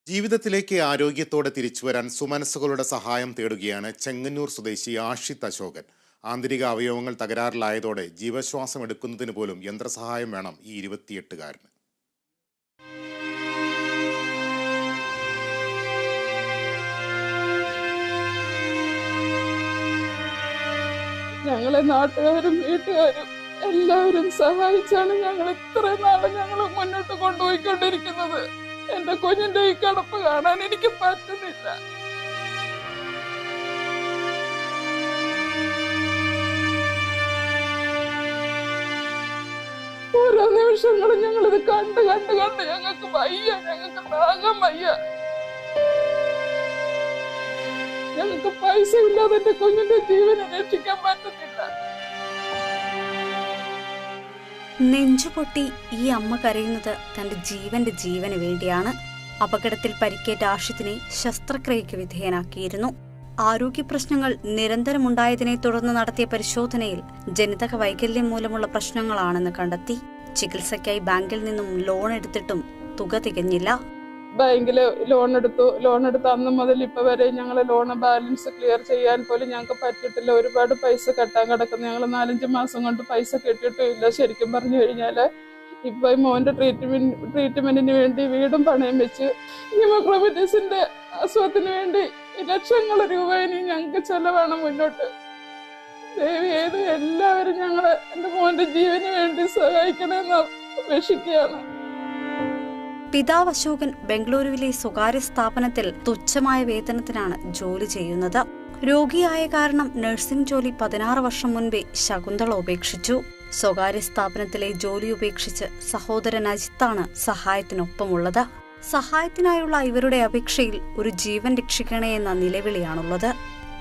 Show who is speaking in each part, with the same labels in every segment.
Speaker 1: ജീവിതത്തിലേക്ക് ആരോഗ്യത്തോടെ തിരിച്ചുവരാൻ സുമനസ്സുകളുടെ സഹായം തേടുകയാണ് ചെങ്ങന്നൂർ സ്വദേശി ആഷിത് അശോകൻ. ആന്തരിക അവയവങ്ങൾ തകരാറിലായതോടെ ജീവശ്വാസം എടുക്കുന്നതിന് പോലും യന്ത്രസഹായം വേണം ഈ 28-കാരന്.
Speaker 2: ഞങ്ങളെ നാട്ടുകാരും വീട്ടുകാരും എല്ലാവരും സഹായിച്ചാണ് ഞങ്ങൾ ഇത്ര നാളെ ഞങ്ങൾ മുന്നോട്ട് കൊണ്ടുപോയിക്കൊണ്ടിരിക്കുന്നത്. എന്റെ കുഞ്ഞിന്റെ ഈ കിടപ്പ് കാണാൻ എനിക്ക് പറ്റുന്നില്ല. ഓരോ നിമിഷങ്ങളും ഞങ്ങളിത് കണ്ട് കണ്ട് കണ്ട് ഞങ്ങൾക്ക് വയ്യ, ഞങ്ങൾക്ക് താങ്ങാൻ വയ്യ. ഞങ്ങൾക്ക് പൈസ ഇല്ലാതെ എന്റെ കുഞ്ഞിന്റെ ജീവനെ രക്ഷിക്കാൻ പറ്റുന്നില്ല.
Speaker 3: നെഞ്ചുപൊട്ടി ഈ അമ്മ കരയുന്നത് തന്റെ ജീവന് വേണ്ടിയാണ്. അപകടത്തിൽ പരിക്കേറ്റ ആഷിത്തിനെ ശസ്ത്രക്രിയയ്ക്ക് വിധേയനാക്കിയിരുന്നു. ആരോഗ്യ പ്രശ്നങ്ങൾ നിരന്തരമുണ്ടായതിനെ തുടർന്ന് നടത്തിയ പരിശോധനയിൽ ജനിതക വൈകല്യം മൂലമുള്ള പ്രശ്നങ്ങളാണെന്ന് കണ്ടെത്തി. ചികിത്സയ്ക്കായി ബാങ്കിൽ നിന്നും ലോൺ എടുത്തിട്ടും തുക തികഞ്ഞില്ല.
Speaker 2: ബാങ്കില് ലോൺ എടുത്ത് അന്ന് മുതൽ ഇപ്പൊ വരെ ഞങ്ങള് ലോൺ ബാലൻസ് ക്ലിയർ ചെയ്യാൻ പോലും ഞങ്ങൾക്ക് പറ്റിയിട്ടില്ല. ഒരുപാട് പൈസ കെട്ടാൻ കിടക്കുന്നു. ഞങ്ങൾ 4-5 മാസം കൊണ്ട് പൈസ കെട്ടിയിട്ടും ഇല്ല. ശരിക്കും പറഞ്ഞു കഴിഞ്ഞാല് ഇപ്പൊ മോന്റെ ട്രീറ്റ്മെന്റിന് വേണ്ടി വീടും പണയം വെച്ച് ഹീമോഗ്ലോബിറ്റിസിന്റെ അസുഖത്തിന് വേണ്ടി ലക്ഷങ്ങൾ രൂപ ഇനി ഞങ്ങൾക്ക് ചെലവാണ് മുന്നോട്ട്. ദയവേത് എല്ലാവരും ഞങ്ങള് എന്റെ മോന്റെ ജീവന് വേണ്ടി സഹായിക്കണമെന്ന് അപേക്ഷിക്കുകയാണ്.
Speaker 3: പിതാവ് അശോകൻ ബംഗളൂരുവിലെ സ്വകാര്യ സ്ഥാപനത്തിൽ തുച്ഛമായ വേതനത്തിനാണ് ജോലി ചെയ്യുന്നത്. രോഗിയായ കാരണം നഴ്സിംഗ് ജോലി 16 വർഷം മുൻപേ ശകുന്തള ഉപേക്ഷിച്ചു. സ്വകാര്യ സ്ഥാപനത്തിലെ ജോലി ഉപേക്ഷിച്ച് സഹോദരൻ അജിത്താണ് സഹായത്തിനൊപ്പമുള്ളത്. സഹായത്തിനായുള്ള ഇവരുടെ അപേക്ഷയിൽ ഒരു ജീവൻ രക്ഷിക്കണേ എന്ന നിലവിളിയാണുള്ളത്.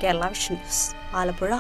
Speaker 3: Kerala vision news, Alappuzha.